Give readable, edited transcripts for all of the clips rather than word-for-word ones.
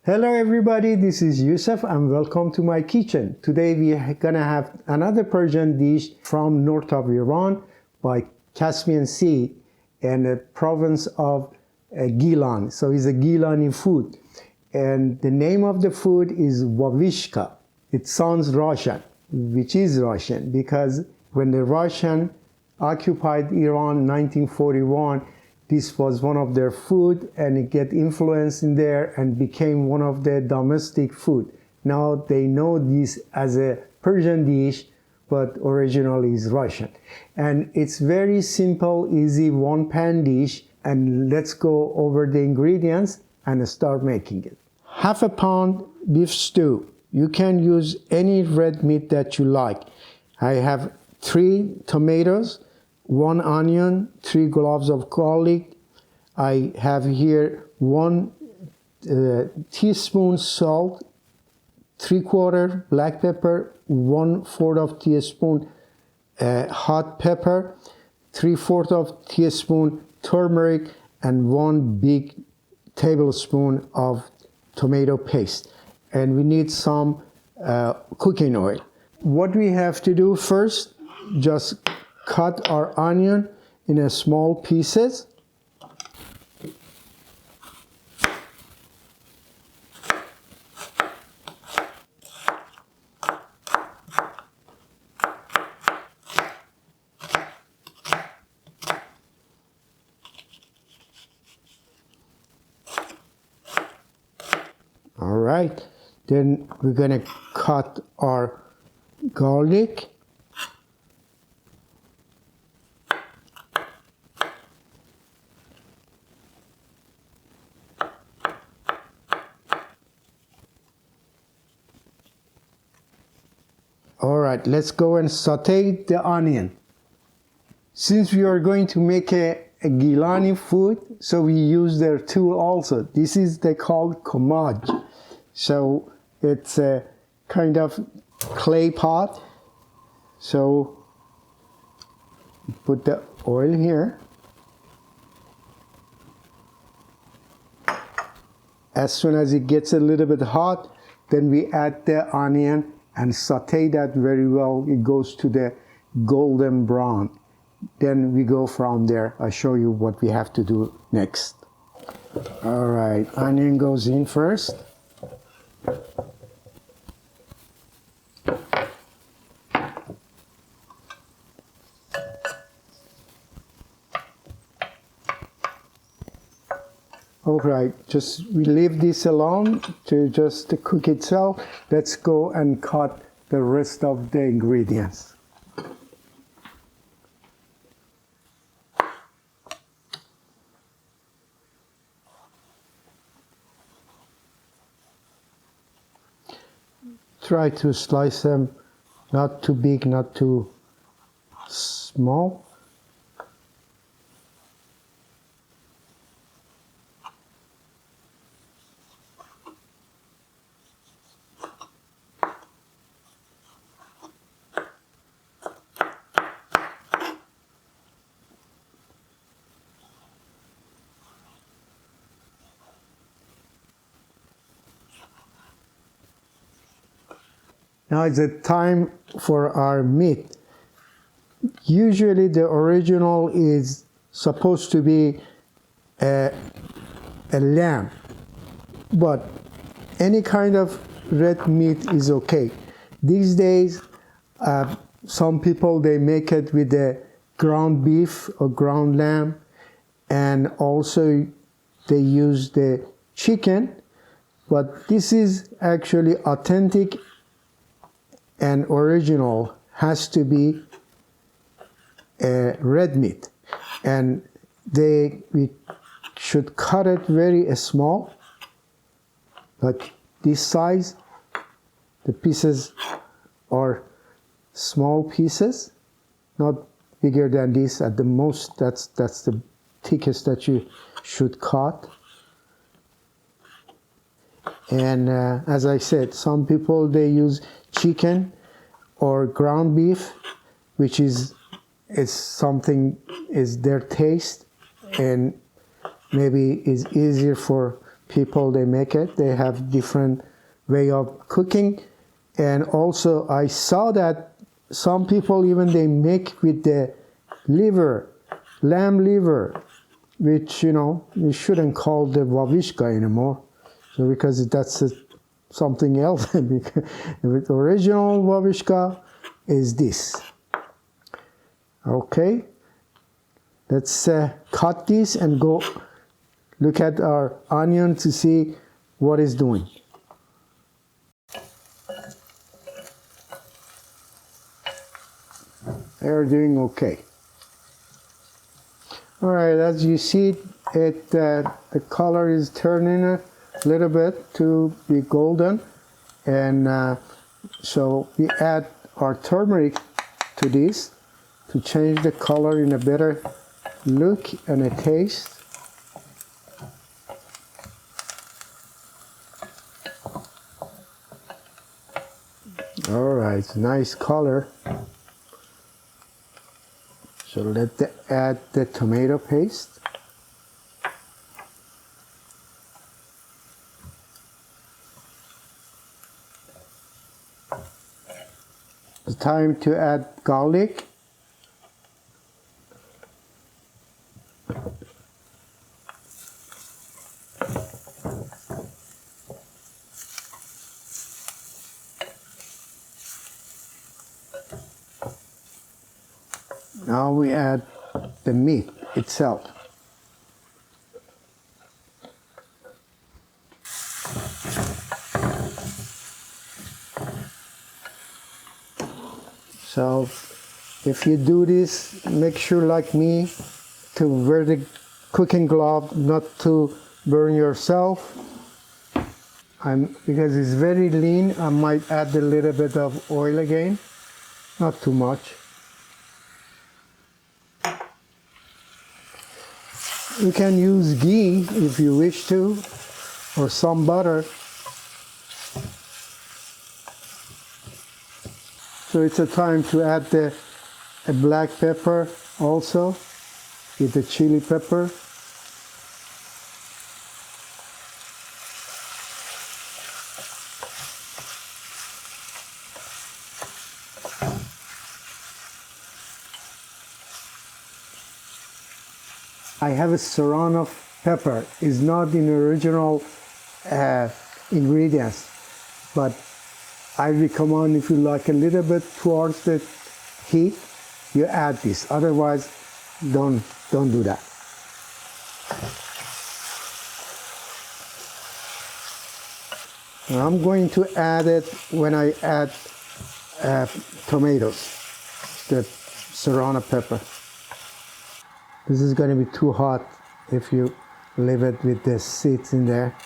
Hello everybody, this is Yousef and welcome to my kitchen. Today we are gonna have another Persian dish from north of Iran by Caspian Sea and the province of Gilan. So it's a Gilani food. And the name of the food is Vavishka. It sounds Russian, which is Russian because when the Russian occupied Iran in 1941, this was one of their food and it get influenced in there and became one of their domestic food. Now they know this as a Persian dish, but originally is Russian. And it's very simple, easy one-pan dish. And let's go over the ingredients and start making it. Half a pound beef stew. You can use any red meat that you like. I have 3 tomatoes, 1 onion, 3 cloves of garlic. I have here 1 teaspoon salt, 3/4 black pepper, 1/4 of teaspoon hot pepper, 3/4 of teaspoon turmeric, and 1 big tablespoon of tomato paste. And we need some cooking oil. What we have to do first, just cut our onion in a small pieces. All right, then we're gonna cut our garlic. All right, let's go and saute the onion. Since we are going to make a Gilani food, so we use their tool also. This is they called komaj. So it's a kind of clay pot. So put the oil here. As soon as it gets a little bit hot, then we add the onion and saute that very well. It goes to the golden brown. Then we go from there. I'll show you what we have to do next. All right, onion goes in first. All right, just we leave this alone to just cook itself. Let's go and cut the rest of the ingredients. Try to slice them not too big, not too small. Now it's the time for our meat. Usually the original is supposed to be a lamb, but any kind of red meat is okay. These days, some people, they make it with the ground beef or ground lamb, and also they use the chicken, but this is actually authentic and original has to be red meat, and we should cut it very small, like this size. The pieces are small pieces, not bigger than this. At the most, that's the thickest that you should cut. And as I said, some people, they use chicken or ground beef, which is something is their taste, and maybe is easier for people they make it. They have different way of cooking. And also I saw that some people even they make with the liver, lamb liver, which you shouldn't call the Vavishka anymore. So because that's something else. With original Vavishka is this. Okay, let's cut this and go look at our onion to see what it's doing. They're doing okay. All right, as you see, the color is turning a little bit to be golden, and so we add our turmeric to this to change the color in a better look and a taste. All right, nice color. So let's add the tomato paste. It's time to add garlic. Now we add the meat itself. So if you do this, make sure like me to wear the cooking glove, not to burn yourself. Because it's very lean, I might add a little bit of oil again, not too much. You can use ghee if you wish to, or some butter. So it's a time to add the black pepper also, with the chili pepper. I have a Serrano pepper. It's not in original ingredients, but I recommend if you like a little bit towards the heat, you add this. Otherwise, don't do that. Now I'm going to add it when I add tomatoes, the Serrano pepper. This is going to be too hot if you leave it with the seeds in there.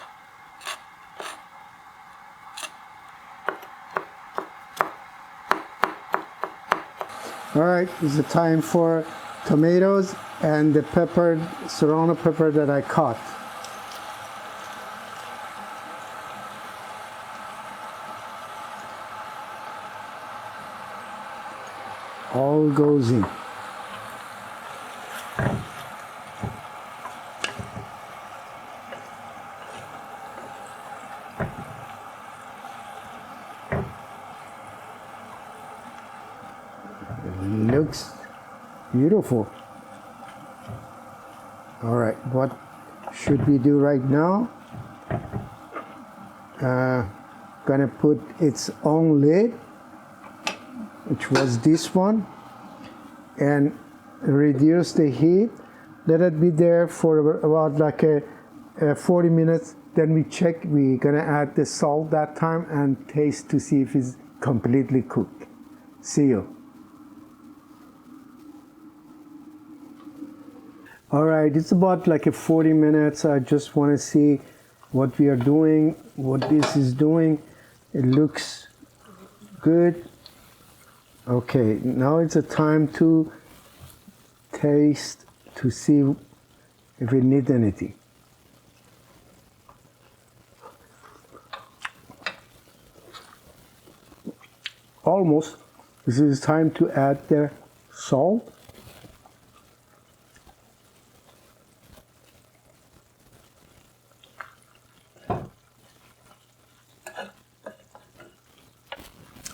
All right, it's the time for tomatoes and the pepper, Serrano pepper that I cut. All goes in. Looks beautiful. All right, what should we do right now? Gonna put its own lid, which was this one, and reduce the heat. Let it be there for about like 40 minutes. Then we check. We're gonna add the salt that time and taste to see if it's completely cooked. See you. All right, it's about like 40 minutes. I just want to see what we are doing, what this is doing. It looks good. Okay, now it's a time to taste to see if it needs anything. Almost. This is time to add the salt.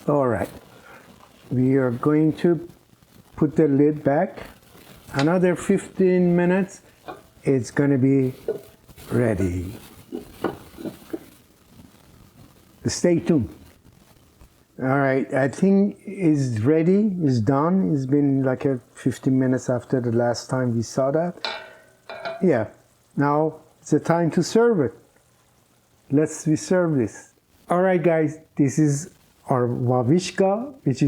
All right, we are going to put the lid back. Another 15 minutes, it's gonna be ready. Stay tuned. All right, I think it's ready, it's done. It's been like 15 minutes after the last time we saw that. Yeah, now it's the time to serve it. Let's serve this. All right, guys, this is our Vavishka, which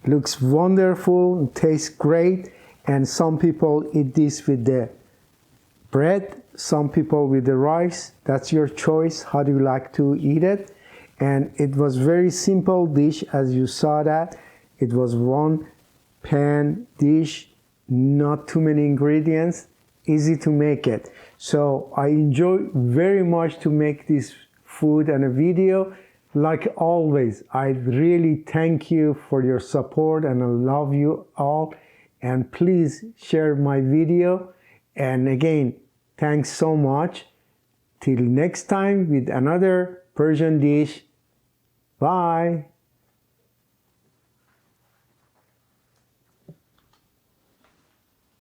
looks wonderful, tastes great, and some people eat this with the bread, some people with the rice. That's your choice. How do you like to eat it? And it was very simple dish, as you saw that. It was one pan dish, not too many ingredients, easy to make it. So I enjoy very much to make this food and a video. Like always, I really thank you for your support and I love you all. And please share my video. And again, thanks so much. Till next time with another Persian dish. Bye.